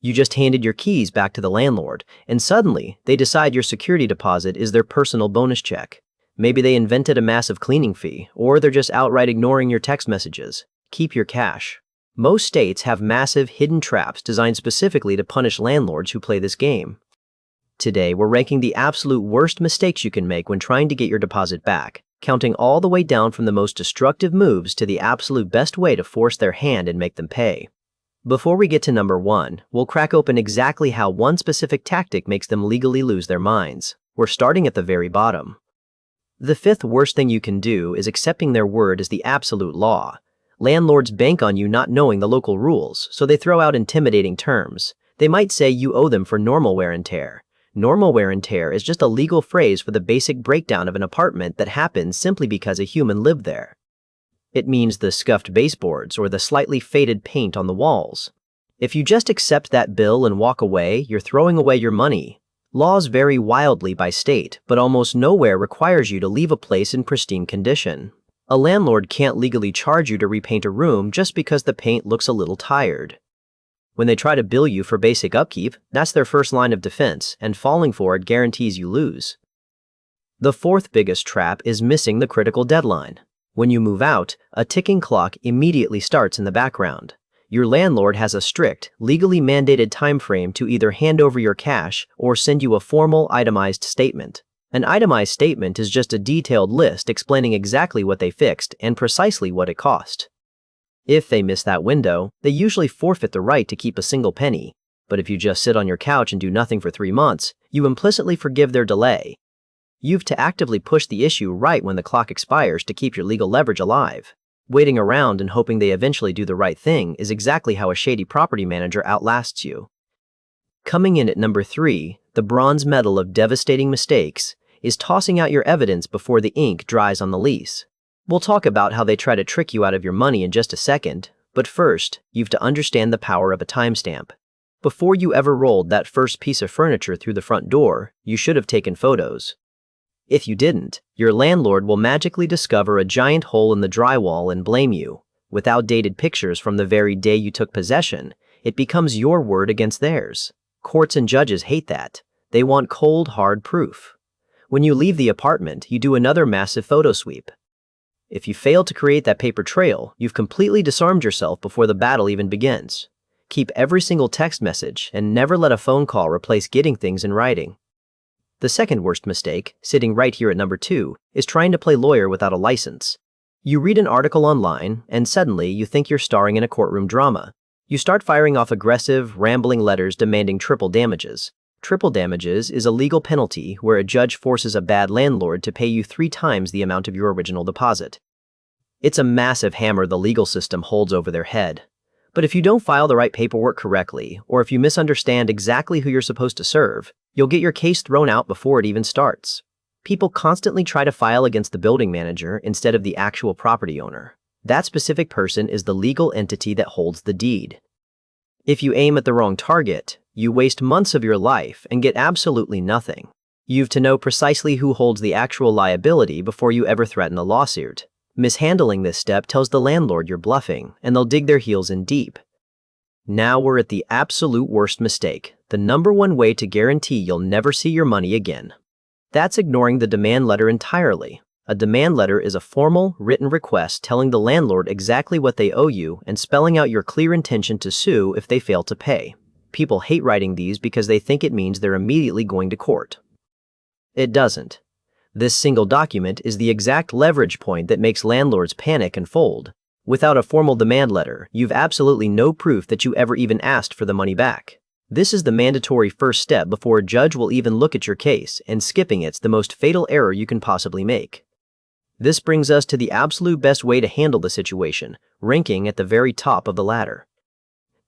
You just handed your keys back to the landlord, and suddenly, they decide your security deposit is their personal bonus check. Maybe they invented a massive cleaning fee, or they're just outright ignoring your text messages. Keep your cash. Most states have massive hidden traps designed specifically to punish landlords who play this game. Today, we're ranking the absolute worst mistakes you can make when trying to get your deposit back, counting all the way down from the most destructive moves to the absolute best way to force their hand and make them pay. Before we get to number 1, we'll crack open exactly how one specific tactic makes them legally lose their minds. We're starting at the very bottom. The 5th worst thing you can do is accepting their word as the absolute law. Landlords bank on you not knowing the local rules, so they throw out intimidating terms. They might say you owe them for normal wear and tear. Normal wear and tear is just a legal phrase for the basic breakdown of an apartment that happens simply because a human lived there. It means the scuffed baseboards or the slightly faded paint on the walls. If you just accept that bill and walk away, you're throwing away your money. Laws vary wildly by state, but almost nowhere requires you to leave a place in pristine condition. A landlord can't legally charge you to repaint a room just because the paint looks a little tired. When they try to bill you for basic upkeep, that's their first line of defense, and falling for it guarantees you lose. The 4th biggest trap is missing the critical deadline. When you move out, a ticking clock immediately starts in the background. Your landlord has a strict, legally mandated time frame to either hand over your cash or send you a formal itemized statement. An itemized statement is just a detailed list explaining exactly what they fixed and precisely what it cost. If they miss that window, they usually forfeit the right to keep a single penny. But if you just sit on your couch and do nothing for 3 months, you implicitly forgive their delay. You've to actively push the issue right when the clock expires to keep your legal leverage alive. Waiting around and hoping they eventually do the right thing is exactly how a shady property manager outlasts you. Coming in at number 3, the bronze medal of devastating mistakes, is tossing out your evidence before the ink dries on the lease. We'll talk about how they try to trick you out of your money in just a second, but first, you've to understand the power of a timestamp. Before you ever rolled that first piece of furniture through the front door, you should have taken photos. If you didn't, your landlord will magically discover a giant hole in the drywall and blame you. With outdated pictures from the very day you took possession, it becomes your word against theirs. Courts and judges hate that. They want cold, hard proof. When you leave the apartment, you do another massive photo sweep. If you fail to create that paper trail, you've completely disarmed yourself before the battle even begins. Keep every single text message and never let a phone call replace getting things in writing. The 2nd worst mistake, sitting right here at number 2, is trying to play lawyer without a license. You read an article online, and suddenly you think you're starring in a courtroom drama. You start firing off aggressive, rambling letters demanding triple damages. Triple damages is a legal penalty where a judge forces a bad landlord to pay you 3 times the amount of your original deposit. It's a massive hammer the legal system holds over their head. But if you don't file the right paperwork correctly, or if you misunderstand exactly who you're supposed to serve, you'll get your case thrown out before it even starts. People constantly try to file against the building manager instead of the actual property owner. That specific person is the legal entity that holds the deed. If you aim at the wrong target, you waste months of your life and get absolutely nothing. You've to know precisely who holds the actual liability before you ever threaten a lawsuit. Mishandling this step tells the landlord you're bluffing, and they'll dig their heels in deep. Now we're at the absolute worst mistake, the number 1 way to guarantee you'll never see your money again. That's ignoring the demand letter entirely. A demand letter is a formal, written request telling the landlord exactly what they owe you and spelling out your clear intention to sue if they fail to pay. People hate writing these because they think it means they're immediately going to court. It doesn't. This single document is the exact leverage point that makes landlords panic and fold. Without a formal demand letter, you've absolutely no proof that you ever even asked for the money back. This is the mandatory first step before a judge will even look at your case, and skipping it's the most fatal error you can possibly make. This brings us to the absolute best way to handle the situation, ranking at the very top of the ladder.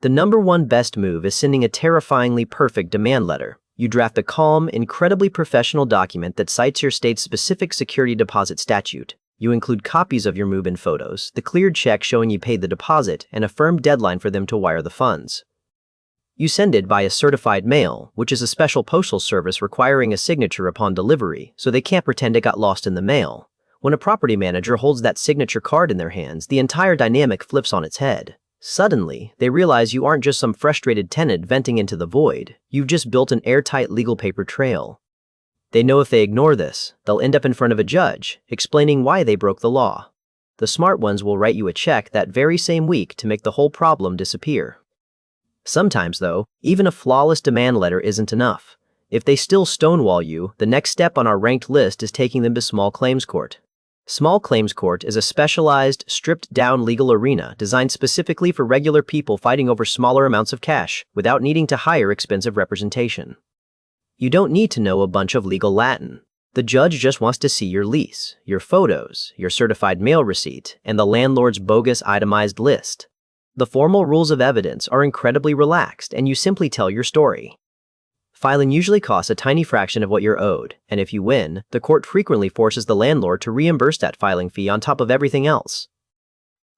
The number 1 best move is sending a terrifyingly perfect demand letter. You draft a calm, incredibly professional document that cites your state's specific security deposit statute. You include copies of your move-in photos, the cleared check showing you paid the deposit, and a firm deadline for them to wire the funds. You send it by a certified mail, which is a special postal service requiring a signature upon delivery, so they can't pretend it got lost in the mail. When a property manager holds that signature card in their hands, the entire dynamic flips on its head. Suddenly, they realize you aren't just some frustrated tenant venting into the void, you've just built an airtight legal paper trail. They know if they ignore this, they'll end up in front of a judge, explaining why they broke the law. The smart ones will write you a check that very same week to make the whole problem disappear. Sometimes, though, even a flawless demand letter isn't enough. If they still stonewall you, the next step on our ranked list is taking them to small claims court. Small claims court is a specialized, stripped-down legal arena designed specifically for regular people fighting over smaller amounts of cash without needing to hire expensive representation. You don't need to know a bunch of legal Latin. The judge just wants to see your lease, your photos, your certified mail receipt, and the landlord's bogus itemized list. The formal rules of evidence are incredibly relaxed, and you simply tell your story. Filing usually costs a tiny fraction of what you're owed, and if you win, the court frequently forces the landlord to reimburse that filing fee on top of everything else.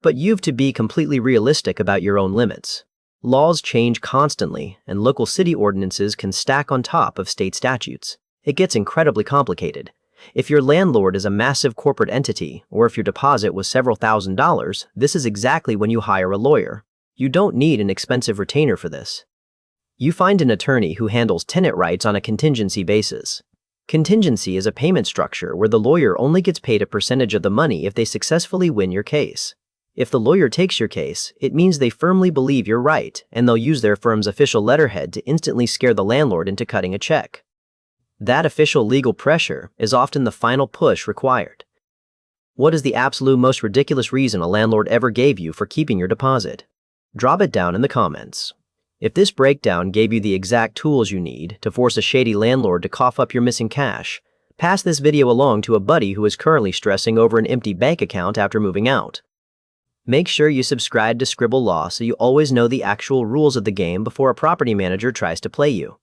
But you've to be completely realistic about your own limits. Laws change constantly, and local city ordinances can stack on top of state statutes. It gets incredibly complicated. If your landlord is a massive corporate entity, or if your deposit was several $1,000s, this is exactly when you hire a lawyer. You don't need an expensive retainer for this. You find an attorney who handles tenant rights on a contingency basis. Contingency is a payment structure where the lawyer only gets paid a percentage of the money if they successfully win your case. If the lawyer takes your case, it means they firmly believe you're right, and they'll use their firm's official letterhead to instantly scare the landlord into cutting a check. That official legal pressure is often the final push required. What is the absolute most ridiculous reason a landlord ever gave you for keeping your deposit? Drop it down in the comments. If this breakdown gave you the exact tools you need to force a shady landlord to cough up your missing cash, pass this video along to a buddy who is currently stressing over an empty bank account after moving out. Make sure you subscribe to Scribble Law so you always know the actual rules of the game before a property manager tries to play you.